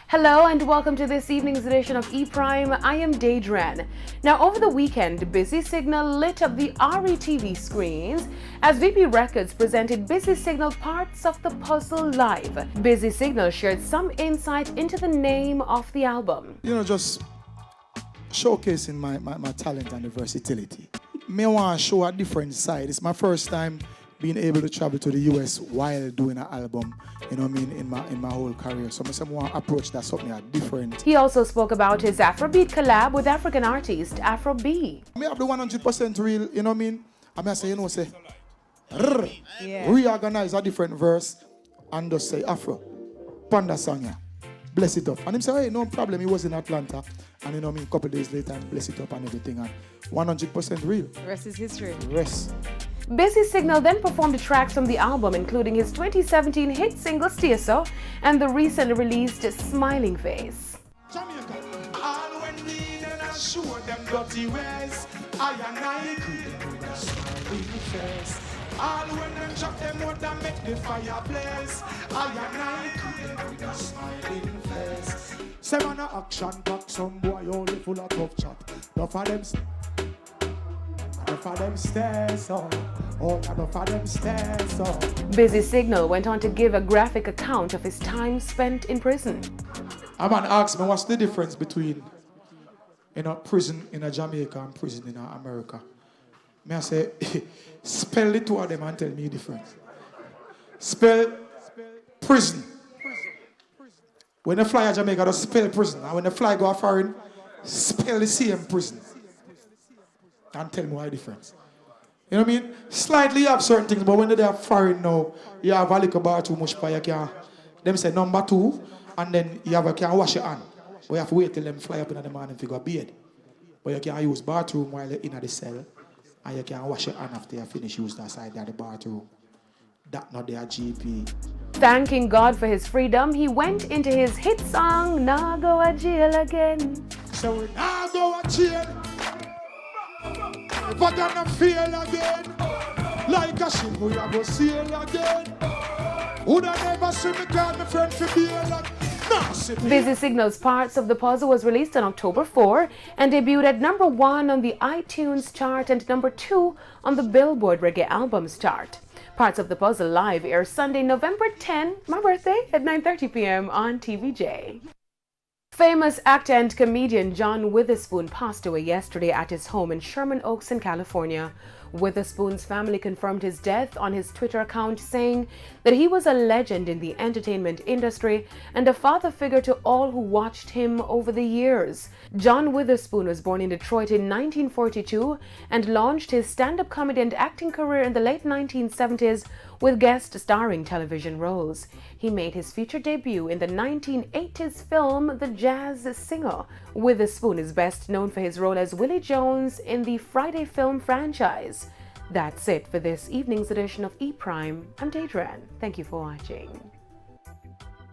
Hello and welcome to this evening's edition of E-Prime. I am Daedran. Now, over the weekend, Busy Signal lit up the RETV screens as VP Records presented Busy Signal Parts of the Puzzle live. Busy Signal shared some insight into the name of the album. Just showcasing my talent and the versatility. Me want to show a different side. It's my first time being able to travel to the US while doing an album, in my whole career. So I want to approach that something different. He also spoke about his Afrobeat collab with African artist Afro B. I have the 100% real, I say, Yeah. reorganize a different verse and just say Afro. Panda song, yeah. Bless it up. And him say, hey, no problem, he was in Atlanta. And a couple days later, and bless it up and everything. And 100% real. The rest is history. Rest. Busy Signal then performed tracks from the album, including his 2017 hit single Tieso and the recently released Smiling Face. Jamaica, all when need and I show them dirty ways. I and I could with a smiling face. All when them drop them would that make the fire blaze. I and I could with a smiling face. Say man a action pack, some boy only full of tough chat. Enough of them stairs on. Oh, enough of them stairs on. Busy Signal went on to give a graphic account of his time spent in prison. A man asked me what's the difference between prison in Jamaica and prison in America. I say, spell the two of them and tell me the difference. Spell prison. When you fly to Jamaica, just spell prison. And when you fly go foreign, spell the same prison. And tell me why the difference. You know what I mean? Slightly you have certain things, but when they are foreign now, you have a little bar too much for you can. Them say number 2, and then you can wash your hand. But you have to wait till them fly up in the morning to go to bed. But you can use bathroom while you're in the cell, and you can wash your hand after you finish using that side of the bathroom. That not their GP. Thanking God for his freedom, he went into his hit song, Nah Go a Jail Again. So we now go a jail. If I gonna feel again, like a ship we a go sail again. Woulda never see me call my friend for bail. Nah, see me. Busy Signal's Parts of the Puzzle was released on October 4 and debuted at number 1 on the iTunes chart and number 2 on the Billboard Reggae Albums chart. Parts of the Puzzle live airs Sunday, November 10, my birthday, at 9:30 p.m. on TVJ. Famous actor and comedian John Witherspoon passed away yesterday at his home in Sherman Oaks in California. Witherspoon's family confirmed his death on his Twitter account, saying that he was a legend in the entertainment industry and a father figure to all who watched him over the years. John Witherspoon was born in Detroit in 1942 and launched his stand-up comedy and acting career in the late 1970s with guest starring television roles. He made his feature debut in the 1980s film The Jazz Singer. Witherspoon is best known for his role as Willie Jones in the Friday film franchise. That's it for this evening's edition of E-Prime. I'm Daedran. Thank you for watching.